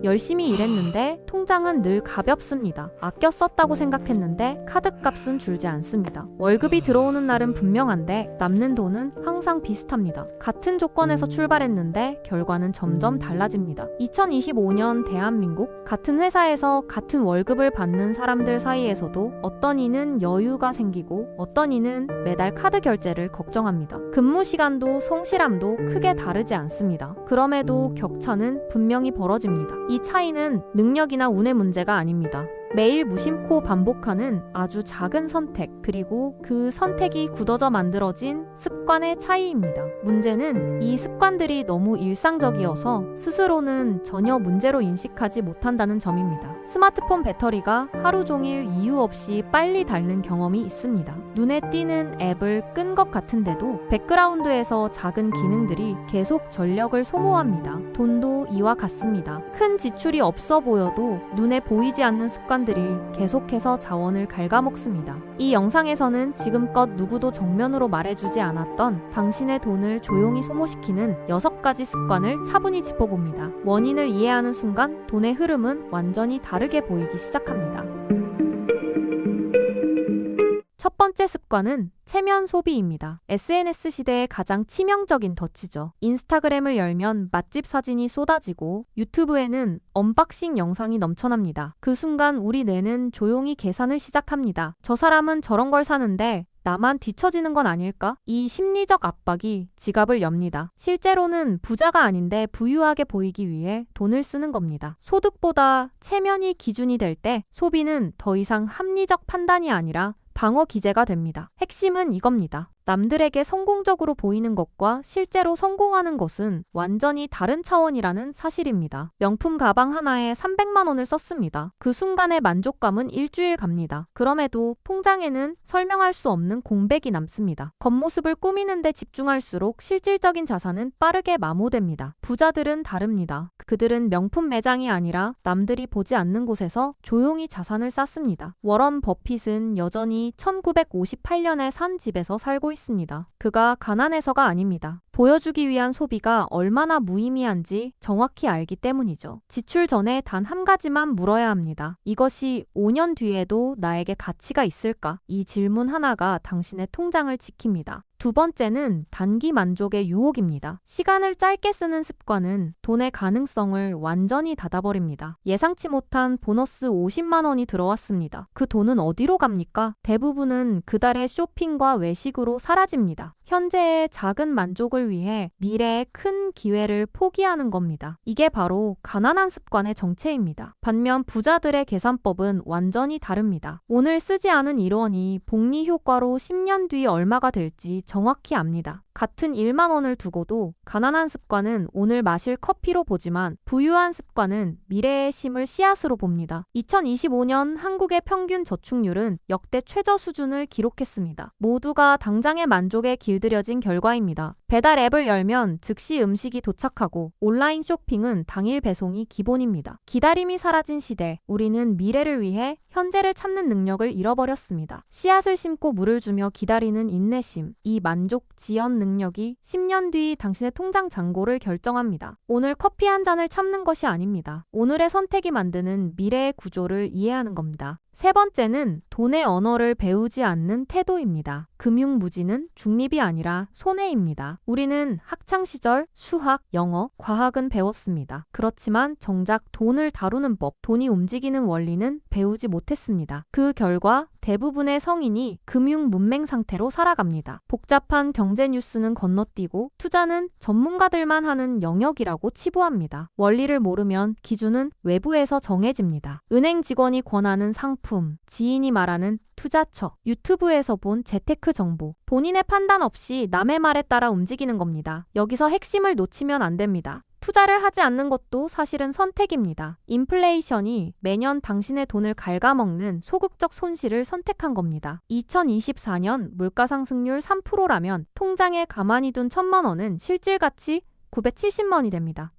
열심히 일했는데 통장은 늘 가볍습니다. 아껴 썼다고 생각했는데 카드값은 줄지 않습니다. 월급이 들어오는 날은 분명한데 남는 돈은 항상 비슷합니다. 같은 조건에서 출발했는데 결과는 점점 달라집니다. 2025년 대한민국, 같은 회사에서 같은 월급을 받는 사람들 사이에서도 어떤 이는 여유가 생기고 어떤 이는 매달 카드 결제를 걱정합니다. 근무 시간도 성실함도 크게 다르지 않습니다. 그럼에도 격차는 분명히 벌어집니다. 이 차이는 능력이나 운의 문제가 아닙니다. 매일 무심코 반복하는 아주 작은 선택, 그리고 그 선택이 굳어져 만들어진 습관의 차이입니다. 문제는 이 습관들이 너무 일상적이어서 스스로는 전혀 문제로 인식하지 못한다는 점입니다. 스마트폰 배터리가 하루 종일 이유 없이 빨리 닳는 경험이 있습니다. 눈에 띄는 앱을 끈 것 같은데도 백그라운드에서 작은 기능들이 계속 전력을 소모합니다. 돈도 이와 같습니다. 큰 지출이 없어 보여도 눈에 보이지 않는 습관 들이 계속해서 자원을 갉아먹습니다. 이 영상에서는 지금껏 누구도 정면으로 말해주지 않았던 당신의 돈을 조용히 소모시키는 6가지 습관을 차분히 짚어봅니다. 원인을 이해하는 순간 돈의 흐름은 완전히 다르게 보이기 시작합니다. 첫 번째 습관은 체면 소비입니다. SNS 시대의 가장 치명적인 덫이죠. 인스타그램을 열면 맛집 사진이 쏟아지고 유튜브에는 언박싱 영상이 넘쳐납니다. 그 순간 우리 뇌는 조용히 계산을 시작합니다. 저 사람은 저런 걸 사는데 나만 뒤처지는 건 아닐까? 이 심리적 압박이 지갑을 엽니다. 실제로는 부자가 아닌데 부유하게 보이기 위해 돈을 쓰는 겁니다. 소득보다 체면이 기준이 될 때 소비는 더 이상 합리적 판단이 아니라 방어 기제가 됩니다. 핵심은 이겁니다. 남들에게 성공적으로 보이는 것과 실제로 성공하는 것은 완전히 다른 차원이라는 사실입니다. 명품 가방 하나에 300만 원을 썼습니다. 그 순간의 만족감은 일주일 갑니다. 그럼에도 통장에는 설명할 수 없는 공백이 남습니다. 겉모습을 꾸미는데 집중할수록 실질적인 자산은 빠르게 마모됩니다. 부자들은 다릅니다. 그들은 명품 매장이 아니라 남들이 보지 않는 곳에서 조용히 자산을 쌓습니다. 워런 버핏은 여전히 1958년에 산 집에서 살고 있습니다. 그가 가난해서가 아닙니다. 보여주기 위한 소비가 얼마나 무의미한지 정확히 알기 때문이죠. 지출 전에 단 한 가지만 물어야 합니다. 이것이 5년 뒤에도 나에게 가치가 있을까? 이 질문 하나가 당신의 통장을 지킵니다. 두 번째는 단기 만족의 유혹입니다. 시간을 짧게 쓰는 습관은 돈의 가능성을 완전히 닫아버립니다. 예상치 못한 보너스 50만 원이 들어왔습니다. 그 돈은 어디로 갑니까? 대부분은 그달의 쇼핑과 외식으로 사라집니다. 현재의 작은 만족을 위해 미래의 큰 기회를 포기하는 겁니다. 이게 바로 가난한 습관의 정체입니다. 반면 부자들의 계산법은 완전히 다릅니다. 오늘 쓰지 않은 1원이 복리 효과로 10년 뒤 얼마가 될지 정확히 압니다. 같은 1만 원을 두고도 가난한 습관은 오늘 마실 커피로 보지만 부유한 습관은 미래의 심을 씨앗으로 봅니다. 2025년 한국의 평균 저축률은 역대 최저 수준을 기록했습니다. 모두가 당장의 만족에 길들여진 결과입니다. 배달 앱을 열면 즉시 음식이 도착하고 온라인 쇼핑은 당일 배송이 기본입니다. 기다림이 사라진 시대, 우리는 미래를 위해 현재를 찾는 능력을 잃어버렸습니다. 씨앗을 심고 물을 주며 기다리는 인내심, 이 만족 지연 능력이 10년 뒤 당신의 통장 잔고를 결정합니다. 오늘 커피 한 잔을 참는 것이 아닙니다. 오늘의 선택이 만드는 미래의 구조를 이해하는 겁니다. 세 번째는 돈의 언어를 배우지 않는 태도입니다. 금융무지는 중립이 아니라 손해입니다. 우리는 학창시절 수학, 영어, 과학은 배웠습니다. 그렇지만 정작 돈을 다루는 법, 돈이 움직이는 원리는 배우지 못했습니다. 그 결과 대부분의 성인이 금융 문맹 상태로 살아갑니다. 복잡한 경제 뉴스는 건너뛰고 투자는 전문가들만 하는 영역이라고 치부합니다. 원리를 모르면 기준은 외부에서 정해집니다. 은행 직원이 권하는 상품, 지인이 말하는 투자처, 유튜브에서 본 재테크 정보, 본인의 판단 없이 남의 말에 따라 움직이는 겁니다. 여기서 핵심을 놓치면 안 됩니다. 투자를 하지 않는 것도 사실은 선택입니다. 인플레이션이 매년 당신의 돈을 갉아먹는 소극적 손실을 선택한 겁니다. 2024년 물가 상승률 3%라면 통장에 가만히 둔 1,000만 원은 실질가치 970만 원이 됩니다.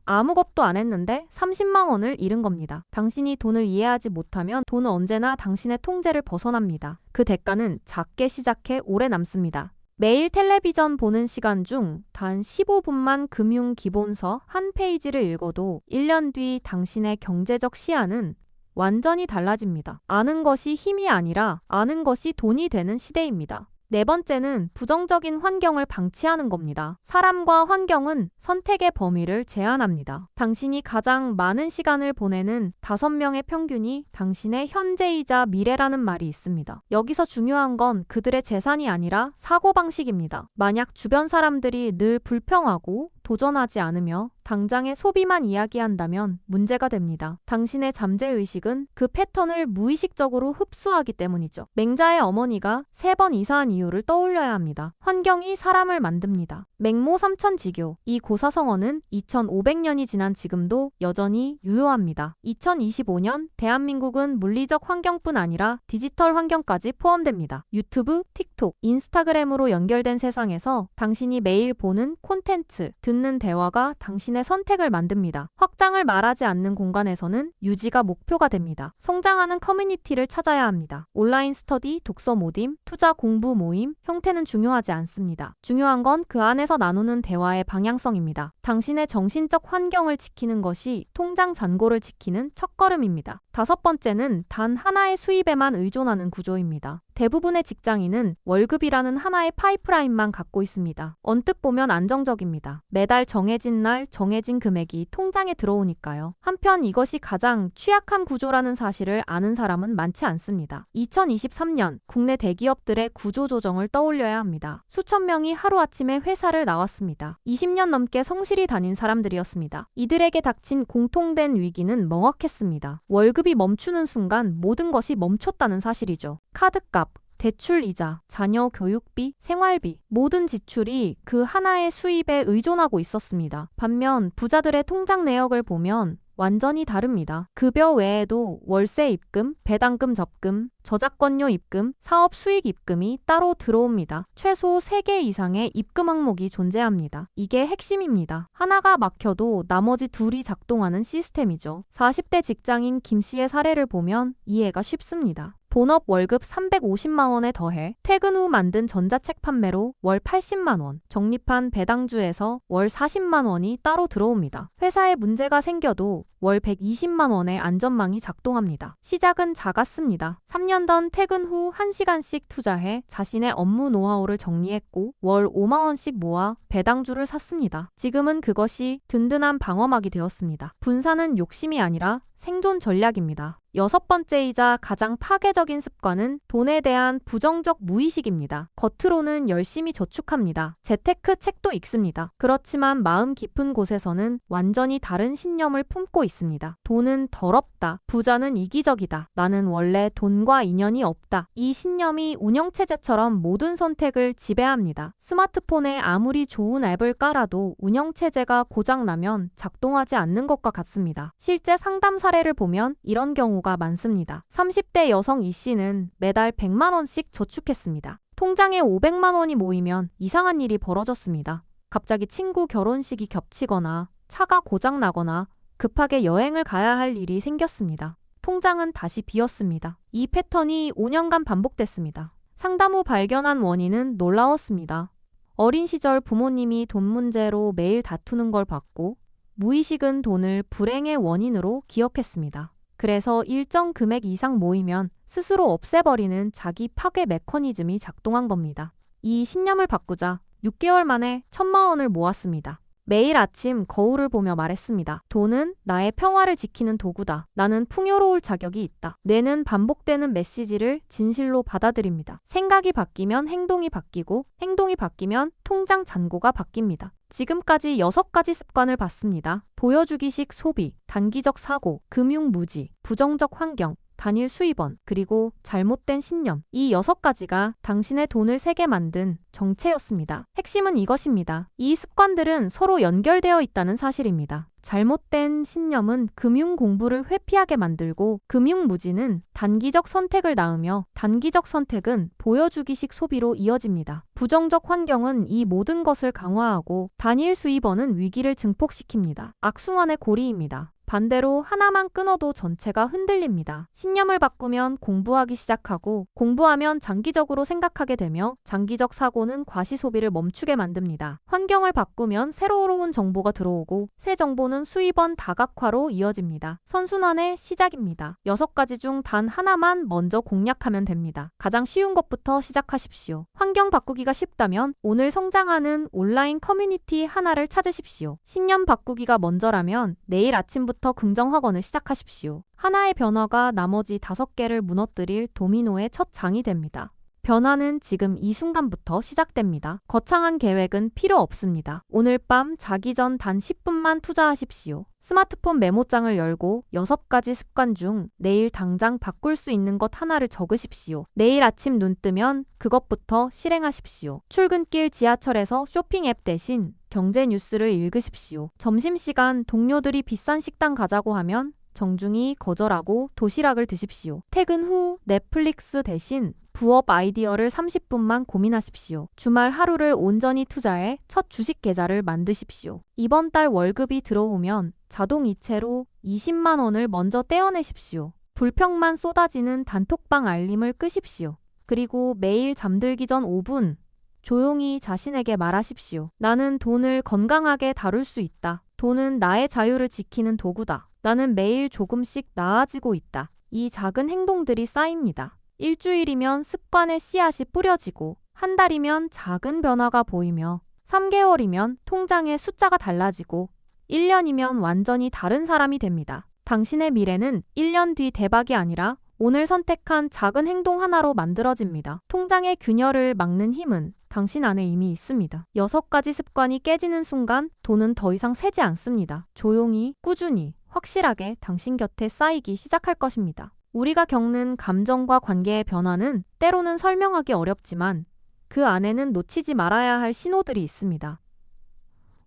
아무것도 안 했는데 30만 원을 잃은 겁니다. 당신이 돈을 이해하지 못하면 돈은 언제나 당신의 통제를 벗어납니다. 그 대가는 작게 시작해 오래 남습니다. 매일 텔레비전 보는 시간 중 단 15분만 금융 기본서 한 페이지를 읽어도 1년 뒤 당신의 경제적 시야는 완전히 달라집니다. 아는 것이 힘이 아니라 아는 것이 돈이 되는 시대입니다. 네 번째는 부정적인 환경을 방치하는 겁니다. 사람과 환경은 선택의 범위를 제한합니다. 당신이 가장 많은 시간을 보내는 5명의 평균이 당신의 현재이자 미래라는 말이 있습니다. 여기서 중요한 건 그들의 재산이 아니라 사고방식입니다. 만약 주변 사람들이 늘 불평하고 도전하지 않으며 당장의 소비만 이야기한다면 문제가 됩니다. 당신의 잠재의식은 그 패턴을 무의식적으로 흡수하기 때문이죠. 맹자의 어머니가 3번 이사한 이유를 떠올려야 합니다. 환경이 사람을 만듭니다. 맹모 삼천지교. 이 고사성어는 2500년이 지난 지금도 여전히 유효합니다. 2025년 대한민국은 물리적 환경뿐 아니라 디지털 환경까지 포함됩니다. 유튜브, 틱톡, 인스타그램으로 연결된 세상에서 당신이 매일 보는 콘텐츠, 듣는 대화가 당신의 선택을 만듭니다. 확장을 말하지 않는 공간에서는 유지가 목표가 됩니다. 성장하는 커뮤니티를 찾아야 합니다. 온라인 스터디, 독서 모임, 투자 공부 모임, 형태는 중요하지 않습니다. 중요한 건 그 안에서 나누는 대화의 방향성입니다. 당신의 정신적 환경을 지키는 것이 통장 잔고를 지키는 첫걸음입니다. 5번째는 단 하나의 수입에만 의존하는 구조입니다. 대부분의 직장인은 월급이라는 하나의 파이프라인만 갖고 있습니다. 언뜻 보면 안정적입니다. 매달 정해진 날 정해진 금액이 통장에 들어오니까요. 한편 이것이 가장 취약한 구조라는 사실을 아는 사람은 많지 않습니다. 2023년 국내 대기업들의 구조조정을 떠올려야 합니다. 수천 명이 하루아침에 회사를 나왔습니다. 20년 넘게 성실히 다닌 사람들이었습니다. 이들에게 닥친 공통된 위기는 명확했습니다. 월급이 멈추는 순간 모든 것이 멈췄다는 사실이죠. 카드값, 대출 이자, 자녀 교육비, 생활비, 모든 지출이 그 하나의 수입에 의존하고 있었습니다. 반면 부자들의 통장 내역을 보면 완전히 다릅니다. 급여 외에도 월세 입금, 배당금 적금, 저작권료 입금, 사업 수익 입금이 따로 들어옵니다. 최소 3개 이상의 입금 항목이 존재합니다. 이게 핵심입니다. 하나가 막혀도 나머지 둘이 작동하는 시스템이죠. 40대 직장인 김 씨의 사례를 보면 이해가 쉽습니다. 본업 월급 350만 원에 더해 퇴근 후 만든 전자책 판매로 월 80만 원, 적립한 배당주에서 월 40만 원이 따로 들어옵니다. 회사에 문제가 생겨도 월 120만 원의 안전망이 작동합니다. 시작은 작았습니다. 3년 전 퇴근 후 1시간씩 투자해 자신의 업무 노하우를 정리했고 월 5만 원씩 모아 배당주를 샀습니다. 지금은 그것이 든든한 방어막이 되었습니다. 분산은 욕심이 아니라 생존 전략입니다. 6번째이자 가장 파괴적인 습관은 돈에 대한 부정적 무의식입니다. 겉으로는 열심히 저축합니다. 재테크 책도 읽습니다. 그렇지만 마음 깊은 곳에서는 완전히 다른 신념을 품고 있습니다. 돈은 더럽다. 부자는 이기적이다. 나는 원래 돈과 인연이 없다. 이 신념이 운영체제처럼 모든 선택을 지배합니다. 스마트폰에 아무리 좋은 앱을 깔아도 운영체제가 고장나면 작동하지 않는 것과 같습니다. 실제 상담 사례를 보면 이런 경우가 많습니다. 30대 여성 이 씨는 매달 100만 원씩 저축했습니다. 통장에 500만 원이 모이면 이상한 일이 벌어졌습니다. 갑자기 친구 결혼식이 겹치거나 차가 고장나거나 급하게 여행을 가야 할 일이 생겼습니다. 통장은 다시 비었습니다. 이 패턴이 5년간 반복됐습니다. 상담 후 발견한 원인은 놀라웠습니다. 어린 시절 부모님이 돈 문제로 매일 다투는 걸 봤고 무의식은 돈을 불행의 원인으로 기억했습니다. 그래서 일정 금액 이상 모이면 스스로 없애버리는 자기 파괴 메커니즘이 작동한 겁니다. 이 신념을 바꾸자 6개월 만에 1,000만 원을 모았습니다. 매일 아침 거울을 보며 말했습니다. 돈은 나의 평화를 지키는 도구다. 나는 풍요로울 자격이 있다. 뇌는 반복되는 메시지를 진실로 받아들입니다. 생각이 바뀌면 행동이 바뀌고 행동이 바뀌면 통장 잔고가 바뀝니다. 지금까지 6가지 습관을 봤습니다. 보여주기식 소비, 단기적 사고, 금융 무지, 부정적 환경, 단일 수입원, 그리고 잘못된 신념. 이 6가지가 당신의 돈을 세게 만든 정체였습니다. 핵심은 이것입니다. 이 습관들은 서로 연결되어 있다는 사실입니다. 잘못된 신념은 금융 공부를 회피하게 만들고 금융 무지는 단기적 선택을 낳으며 단기적 선택은 보여주기식 소비로 이어집니다. 부정적 환경은 이 모든 것을 강화하고 단일 수입원은 위기를 증폭시킵니다. 악순환의 고리입니다. 반대로 하나만 끊어도 전체가 흔들립니다. 신념을 바꾸면 공부하기 시작하고 공부하면 장기적으로 생각하게 되며 장기적 사고는 과시 소비를 멈추게 만듭니다. 환경을 바꾸면 새로운 정보가 들어오고 새 정보는 수입원 다각화로 이어집니다. 선순환의 시작입니다. 6가지 중 단 하나만 먼저 공략하면 됩니다. 가장 쉬운 것부터 시작하십시오. 환경 바꾸기가 쉽다면 오늘 성장하는 온라인 커뮤니티 하나를 찾으십시오. 신념 바꾸기가 먼저라면 내일 아침부터 긍정학원을 시작하십시오. 하나의 변화가 나머지 5개를 무너뜨릴 도미노의 첫 장이 됩니다. 변화는 지금 이 순간부터 시작됩니다. 거창한 계획은 필요 없습니다. 오늘 밤 자기 전 단 10분만 투자하십시오. 스마트폰 메모장을 열고 6가지 습관 중 내일 당장 바꿀 수 있는 것 하나를 적으십시오. 내일 아침 눈 뜨면 그것부터 실행하십시오. 출근길 지하철에서 쇼핑 앱 대신 경제 뉴스를 읽으십시오. 점심시간 동료들이 비싼 식당 가자고 하면 정중히 거절하고 도시락을 드십시오. 퇴근 후 넷플릭스 대신 부업 아이디어를 30분만 고민하십시오. 주말 하루를 온전히 투자해 첫 주식 계좌를 만드십시오. 이번 달 월급이 들어오면 자동이체로 20만 원을 먼저 떼어내십시오. 불평만 쏟아지는 단톡방 알림을 끄십시오. 그리고 매일 잠들기 전 5분 조용히 자신에게 말하십시오. 나는 돈을 건강하게 다룰 수 있다. 돈은 나의 자유를 지키는 도구다. 나는 매일 조금씩 나아지고 있다. 이 작은 행동들이 쌓입니다. 일주일이면 습관의 씨앗이 뿌려지고 한 달이면 작은 변화가 보이며 3개월이면 통장의 숫자가 달라지고 1년이면 완전히 다른 사람이 됩니다. 당신의 미래는 1년 뒤 대박이 아니라 오늘 선택한 작은 행동 하나로 만들어집니다. 통장의 균열을 막는 힘은 당신 안에 이미 있습니다. 6가지 습관이 깨지는 순간 돈은 더 이상 새지 않습니다. 조용히, 꾸준히, 확실하게 당신 곁에 쌓이기 시작할 것입니다. 우리가 겪는 감정과 관계의 변화는 때로는 설명하기 어렵지만 그 안에는 놓치지 말아야 할 신호들이 있습니다.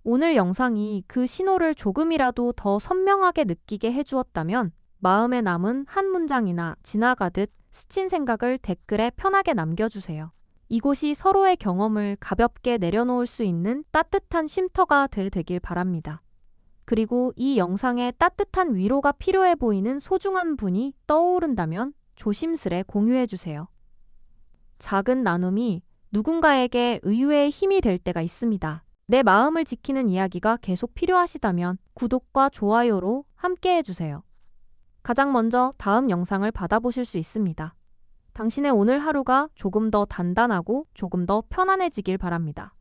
오늘 영상이 그 신호를 조금이라도 더 선명하게 느끼게 해주었다면 마음에 남은 한 문장이나 지나가듯 스친 생각을 댓글에 편하게 남겨주세요. 이곳이 서로의 경험을 가볍게 내려놓을 수 있는 따뜻한 쉼터가 되길 바랍니다. 그리고 이 영상에 따뜻한 위로가 필요해 보이는 소중한 분이 떠오른다면 조심스레 공유해주세요. 작은 나눔이 누군가에게 의외의 힘이 될 때가 있습니다. 내 마음을 지키는 이야기가 계속 필요하시다면 구독과 좋아요로 함께 해주세요. 가장 먼저 다음 영상을 받아보실 수 있습니다. 당신의 오늘 하루가 조금 더 단단하고 조금 더 편안해지길 바랍니다.